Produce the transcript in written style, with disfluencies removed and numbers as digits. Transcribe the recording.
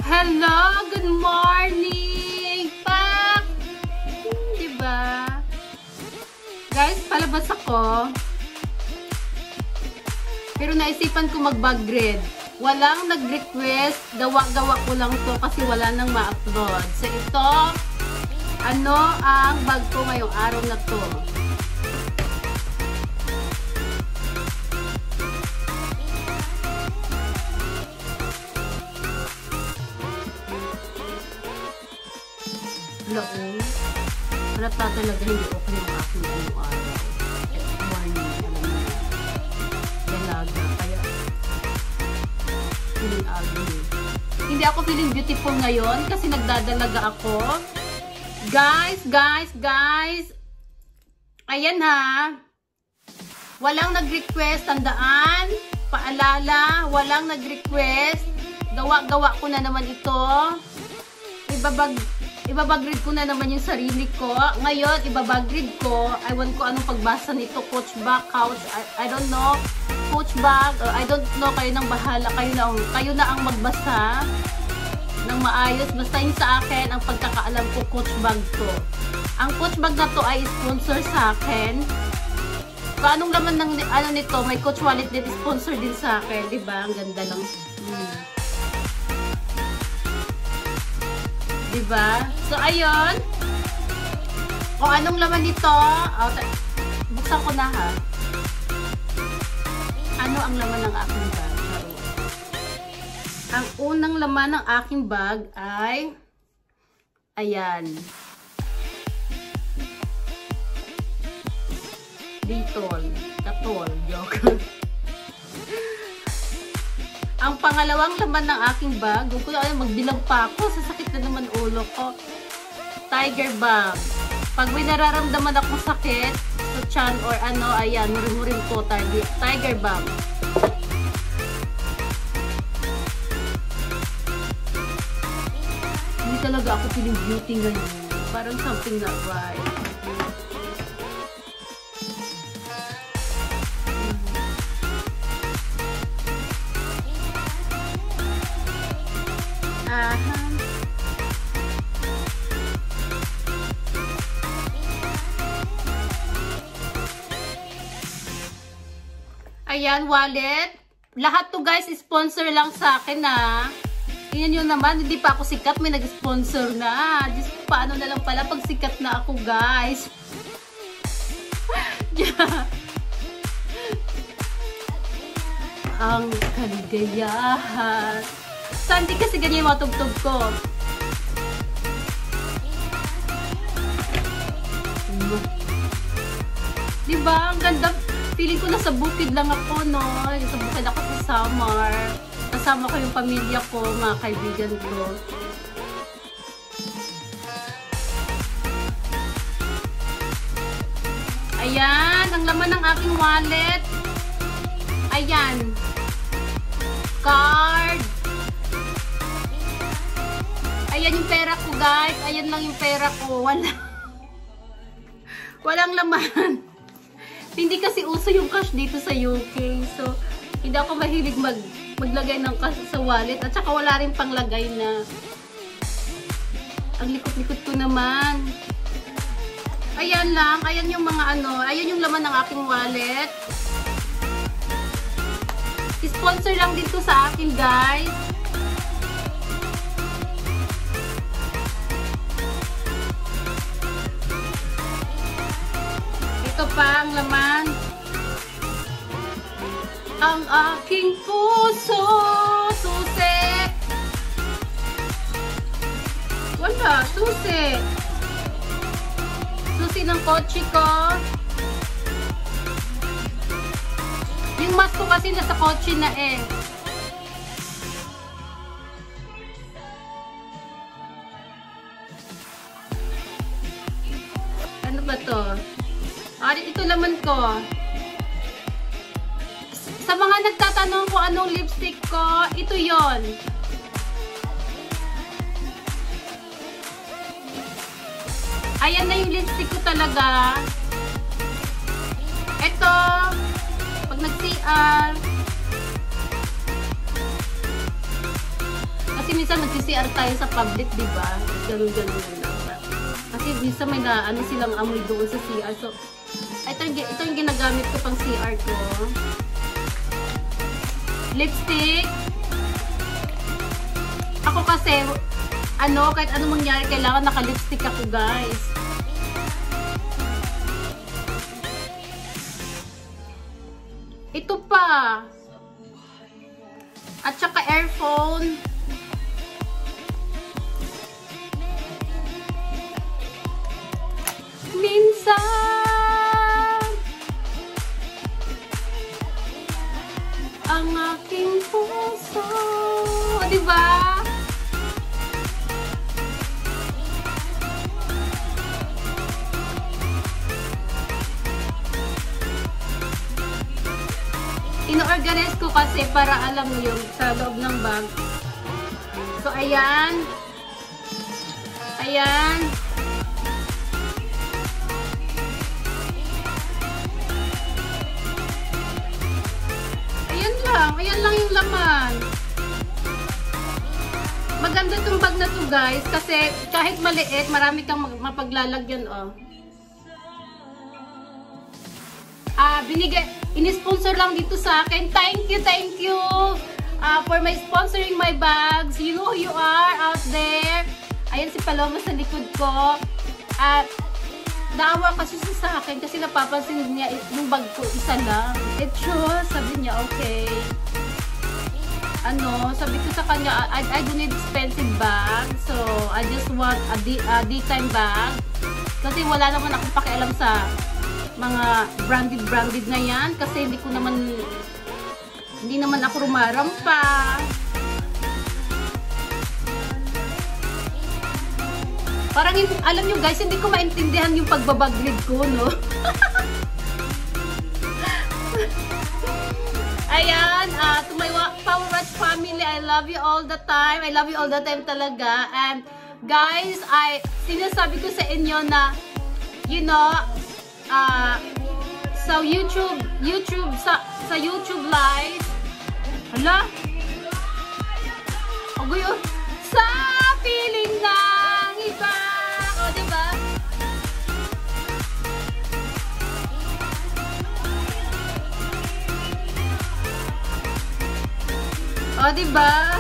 Hello, good morning! Pak! Diba? Guys, palabas ako. Pero naisipan ko mag-bag read. Walang nag-request. Gawa-gawa ko lang to kasi wala nang ma-upload. So ito, ano ang bag ko ngayong araw na to? Laong. Halata talaga hindi okay yung aking araw. It's morning. Alam mo na. Dalaga. Kaya feeling ugly. Hindi ako feeling beautiful ngayon kasi nagdadalaga ako. Guys. Ayan ha. Walang nag-request. Tandaan. Paalala. Walang nag-request. Gawa-gawa ko na naman ito. Ibabag-read ko na naman yung sarili ko. Ngayon, ibabag-read ko. Ewan ko anong pagbasa nito. Coach bag, couch, I don't know. Coach bag, I don't know. Kayo nang bahala. Kayo na ang magbasa ng maayos. Basta yun sa akin, ang pagkakaalam ko, coach bag to. Ang coach bag na to ay sponsor sa akin. Kung anong laman ng ano nito, may coach wallet din, sponsor din sa akin. Diba? Ang ganda lang. Diba? So, ayun. Kung anong laman nito, buksan ko na ha. Ano ang laman ng aking bag? Ang unang laman ng aking bag ay ayan. Ditol. Katol. Joke. Ang pangalawang laman ng aking bag, kung magbilang pa ako, sasakit na naman ulo ko. Tiger Balm. Pag may nararamdaman akong sakit sa tiyan or ano, ayan, murim-murim ko, Tiger Balm. Hindi talaga ako feeling beauty ngayon. Parang something not right. Ayan, wallet. Lahat to guys, sponsor lang sa akin na. Tingnan nyo naman, hindi pa ako sikat, may nag-sponsor na. Diyos ko, paano na lang pala pag sikat na ako guys. Ang kaligayahan. Saan di kasi ganyan yung mga tugtog ko? Diba? Ang ganda. Feeling ko nasa bukid lang ako, no? Nasa bukid ako sa summer. Kasama ko yung pamilya ko, mga kaibigan ko. Ayan, ang laman ng aking wallet. Ayan. Card. Ayan yung pera ko, guys. Ayan lang yung pera ko. Walang laman. Hindi kasi uso yung cash dito sa UK. So, hindi ako mahilig maglagay ng cash sa wallet. At saka wala rin panglagay na. Ang likot-likot ko naman. Ayan lang. Ayan yung mga ano. Ayan yung laman ng aking wallet. Sponsor lang dito sa akin, guys. Ito pa ang laman. Ang aking puso, susi. Wala, susi. Susi ng kotse ko. Yung mask ko kasi nasa kotse na eh. Ano ba to? Ito laman ko. Sa mga nagtatanong kung anong lipstick ko, ito yon. Ayan na yung lipstick ko talaga. Ito, pag nag-CR, kasi minsan nag-CR tayo sa public, di ba? Ganun-ganun lang. Kasi minsan may na, ano silang amoy doon sa CR. So, ito yung ginagamit ko pang CR ko. Lipstick. Ako kasi, kahit anong mangyari, kailangan naka-lipstick ako, guys. Ito pa. At saka earphone. Minsan ang aking puso, diba? Ino-organize ko kasi para alam nyo sa loob ng bag. So, ayan. Ayan. Ayan lang yung laman. Maganda itong bag na to, guys, kasi kahit maliit, marami kang mapaglalagyan, oh. Ini-sponsor lang dito sa akin. Thank you for my sponsoring my bags. You know who you are out there. Ayan si Paloma sa likod ko. At naawa kasi siya sa akin kasi napapansin niya yung bag ko isa lang. Sure, sabi niya, okay. Sabi ko sa kanya, I don't need expensive bag. So, I just want a daytime bag. Kasi wala naman akong pakialam sa mga branded na yan. Kasi hindi naman ako rumarampa. Parang, alam nyo guys, hindi ko maintindihan yung pagbabagrid ko, no? Ayan, to my Power Watch family, I love you all the time. I love you all the time talaga. And, guys, sinasabi ko sa inyo na, you know, sa YouTube live, hala, agoy, sa piling ng iba, o, diba? O, diba?